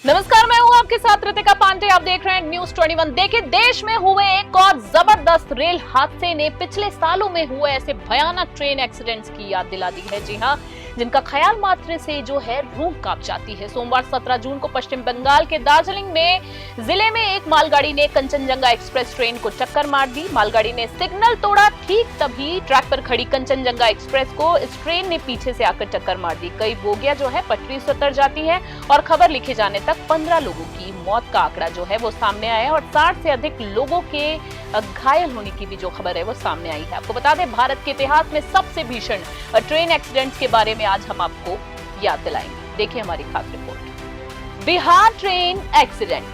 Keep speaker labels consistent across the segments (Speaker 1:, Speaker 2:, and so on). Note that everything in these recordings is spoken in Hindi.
Speaker 1: नमस्कार, मैं हूं आपके साथ रितिका पांडे। आप देख रहे हैं न्यूज 21। देखिए, देश में हुए एक और जबरदस्त रेल हादसे ने पिछले सालों में हुए ऐसे भयानक ट्रेन एक्सीडेंट्स की याद दिला दी है। जी हां, जिनका ख्याल मात्र से जो है रूह कांप जाती है। सोमवार 17 जून को पश्चिम बंगाल के दार्जिलिंग में जिले में एक मालगाड़ी ने कंचनजंगा एक्सप्रेस ट्रेन को टक्कर मार दी। मालगाड़ी ने सिग्नल तोड़ा, ठीक तभी ट्रैक पर खड़ी कंचनजंगा एक्सप्रेस को इस ट्रेन ने पीछे से आकर टक्कर मार दी। कई बोगियां जो है पटरी से उतर जाती है और खबर लिखे जाने तक 15 लोगों की मौत का आंकड़ा जो है वो सामने आया है और 60 से अधिक लोगों के घायल होने की भी जो खबर है वो सामने आई है। आपको बता दें, भारत के इतिहास में सबसे भीषण ट्रेन एक्सीडेंट्स के बारे में आज हम आपको याद दिलाएंगे। देखिए हमारी खास रिपोर्ट। Bihar train accident.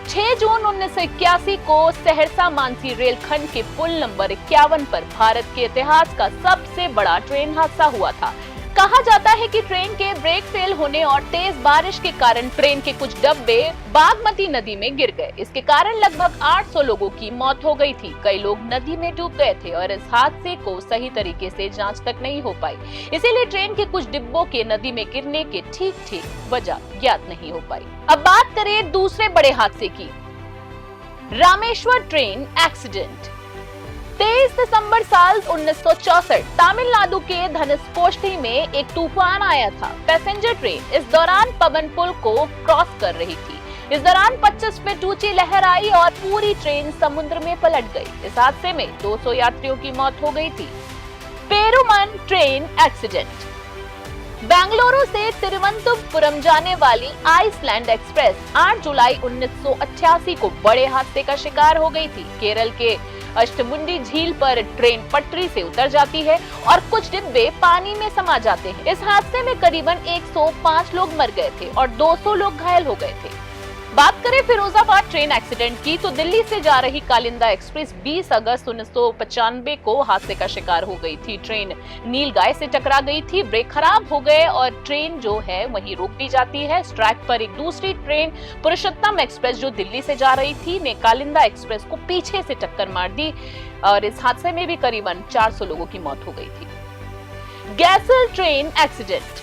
Speaker 1: 6 जून 1981 को सहरसा मानसी रेलखंड के पुल नंबर 51 पर भारत के इतिहास का सबसे बड़ा ट्रेन हादसा हुआ था। कहा जाता है कि ट्रेन के ब्रेक फेल होने और तेज बारिश के कारण ट्रेन के कुछ डब्बे बागमती नदी में गिर गए। इसके कारण लगभग 800 लोगों की मौत हो गई थी। कई लोग नदी में डूब गए थे और इस हादसे को सही तरीके से जांच तक नहीं हो पाई। इसीलिए ट्रेन के कुछ डिब्बों के नदी में गिरने के ठीक वजह ज्ञात नहीं हो पाई। अब बात करें दूसरे बड़े हादसे की। Rameshwar train accident. 23 दिसंबर साल 1964 तमिलनाडु के धनुषकोडी में एक तूफान आया था। पैसेंजर ट्रेन इस दौरान पवन पुल को क्रॉस कर रही थी। इस दौरान 25 फीट ऊंची लहर आई और पूरी ट्रेन समुद्र में पलट गई। इस हादसे में 200 यात्रियों की मौत हो गई थी। पेरुमन ट्रेन एक्सीडेंट। बेंगलुरु से तिरुवनंतपुरम जाने वाली आइसलैंड एक्सप्रेस 8 जुलाई 1988 को बड़े हादसे का शिकार हो गई थी। केरल के अष्टमुंडी झील पर ट्रेन पटरी से उतर जाती है और कुछ डिब्बे पानी में समा जाते हैं। इस हादसे में करीबन 105 लोग मर गए थे और 200 लोग घायल हो गए थे। बात करें फिरोजाबाद ट्रेन एक्सीडेंट की, तो दिल्ली से जा रही कालिंदा एक्सप्रेस 20 अगस्त 1995 को हादसे का शिकार हो गई थी। ट्रेन नीलगाय से टकरा गई थी, ब्रेक खराब हो गए और ट्रेन जो है वहीं रुक भी जाती है। इस ट्रैक पर एक दूसरी ट्रेन पुरुषोत्तम एक्सप्रेस जो दिल्ली से जा रही थी ने कालिंदा एक्सप्रेस को पीछे से टक्कर मार दी और इस हादसे में भी करीबन 400 लोगों की मौत हो गई थी। गैसल ट्रेन एक्सीडेंट।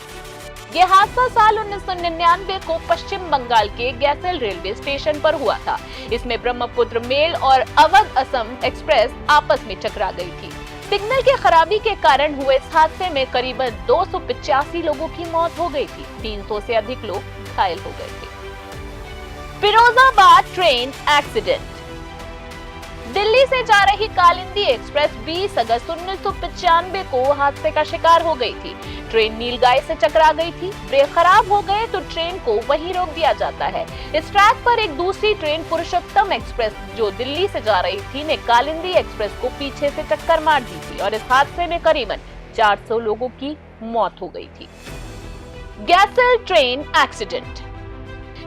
Speaker 1: यह हादसा साल 1999 को पश्चिम बंगाल के गैसल रेलवे स्टेशन पर हुआ था। इसमें ब्रह्मपुत्र मेल और अवध असम एक्सप्रेस आपस में टकरा गई थी। सिग्नल की खराबी के कारण हुए इस हादसे में करीबन 285 लोगों की मौत हो गई थी। 300 से अधिक लोग घायल हो गए थे। Firozabad train accident. दिल्ली से जा रही कालिंदी एक्सप्रेस 20 अगस्त 1995 को हादसे का शिकार हो गई थी। ट्रेन नीलगाय से टकरा गई थी, ब्रेक खराब हो गए तो ट्रेन को वहीं रोक दिया जाता है। इस ट्रैक पर एक दूसरी ट्रेन पुरुषोत्तम एक्सप्रेस जो दिल्ली से जा रही थी ने कालिंदी एक्सप्रेस को पीछे से टक्कर मार दी थी और इस हादसे में करीबन 400 लोगों की मौत हो गई थी। गैसल ट्रेन एक्सीडेंट।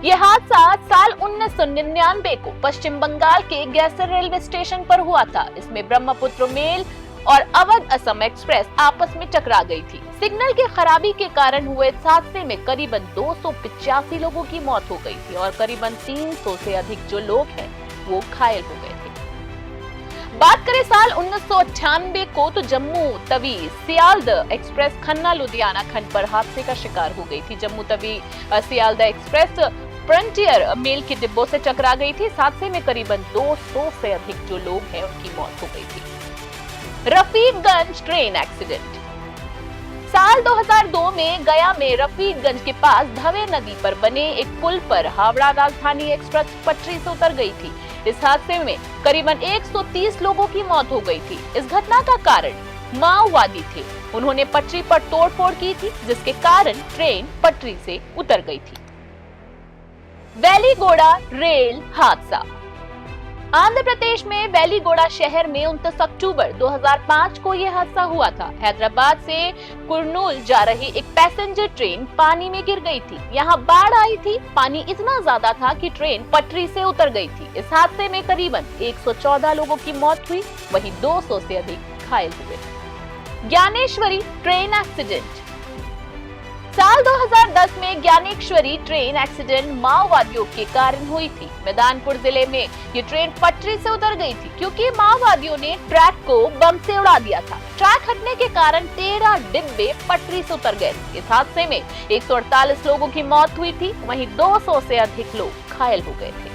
Speaker 1: यह हादसा साल 1999 को पश्चिम बंगाल के गैसल रेलवे स्टेशन पर हुआ था। इसमें ब्रह्मपुत्र मेल और अवध असम एक्सप्रेस आपस में टकरा गई थी। सिग्नल की खराबी के कारण हुए इस हादसे में करीबन 285 लोगों की मौत हो गई थी और करीबन 300 से अधिक जो लोग हैं वो घायल हो गए थे। बात करें साल 1998 को, तो जम्मू तवी सियालदह एक्सप्रेस खन्ना लुधियाना खंड पर हादसे का शिकार हो गई थी। Jammu Tawi Sealdah express frontier mail के डिब्बों से टकरा गई थी। इस हादसे में करीबन 200 से अधिक जो लोग हैं उनकी मौत हो गई थी। रफीकगंज ट्रेन एक्सीडेंट। साल 2002 में गया में रफीकगंज के पास धवे नदी पर बने एक पुल पर हावड़ा राजधानी एक्सप्रेस पटरी से उतर गई थी। इस हादसे में करीबन 130 लोगों की मौत हो गई थी। इस घटना का कारण माओवादी थे। उन्होंने पटरी पर तोड़फोड़ की थी, जिसके कारण ट्रेन पटरी से उतर गई थी। वेलिगोड़ा रेल हादसा। आंध्र प्रदेश में वेलिगोड़ा शहर में 29 अक्टूबर 2005 को यह हादसा हुआ था। हैदराबाद से कुर्नूल जा रही एक पैसेंजर ट्रेन पानी में गिर गई थी। यहाँ बाढ़ आई थी, पानी इतना ज्यादा था कि ट्रेन पटरी से उतर गई थी। इस हादसे में करीबन 114 लोगों की मौत हुई, वहीं 200 से अधिक घायल हुए। Dnyaneshwari train accident. साल 2010 में ज्ञानेश्वरी ट्रेन एक्सीडेंट माओवादियों के कारण हुई थी। मैदानपुर जिले में ये ट्रेन पटरी से उतर गई थी क्योंकि माओवादियों ने ट्रैक को बम से उड़ा दिया था। ट्रैक हटने के कारण 13 डिब्बे पटरी से उतर गए। इस हादसे में 148 लोगों की मौत हुई थी, वहीं 200 से अधिक लोग घायल हो गए थे।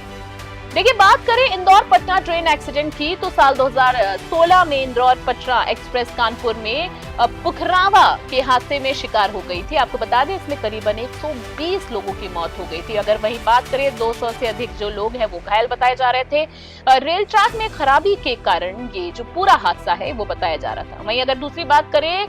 Speaker 1: देखिए, बात करें इंदौर पटना ट्रेन एक्सीडेंट की तो साल 2016 में इंदौर पटना एक्सप्रेस कानपुर में पुखरावा के हादसे में शिकार हो गई थी। आपको बता दें, इसमें करीबन 120 लोगों की मौत हो गई थी। अगर वहीं बात करें 200 से अधिक जो लोग हैं वो घायल बताए जा रहे थे। रेल ट्रैक में खराबी के कारण ये जो पूरा हादसा है वो बताया जा रहा था। वहीं अगर दूसरी बात करें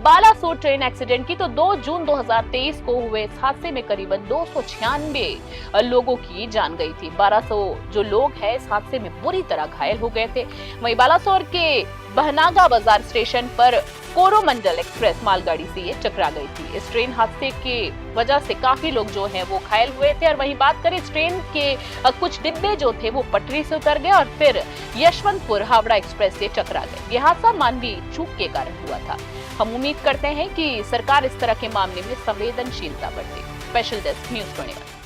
Speaker 1: बालासोर ट्रेन एक्सीडेंट की तो 2 जून 2023 को हुए इस हादसे में करीबन 296 लोगों की जान गई थी। 1200 जो लोग हैं इस हादसे में बुरी तरह घायल हो गए थे। वहीं बालासोर के बहनागा बाजार स्टेशन पर कोरोमंडल एक्सप्रेस मालगाड़ी से ये टकरा गई थी। इस ट्रेन हादसे के वजह से काफी लोग जो हैं वो घायल हुए थे। और वहीं बात करें इस ट्रेन के कुछ डिब्बे जो थे वो पटरी से उतर गए और फिर यशवंतपुर हावड़ा एक्सप्रेस से टकरा गए। यह हादसा मानवीय चूक के कारण हुआ था। हम उम्मीद करते हैं कि सरकार इस तरह के मामले में संवेदनशीलता बरते। Special desk news 21।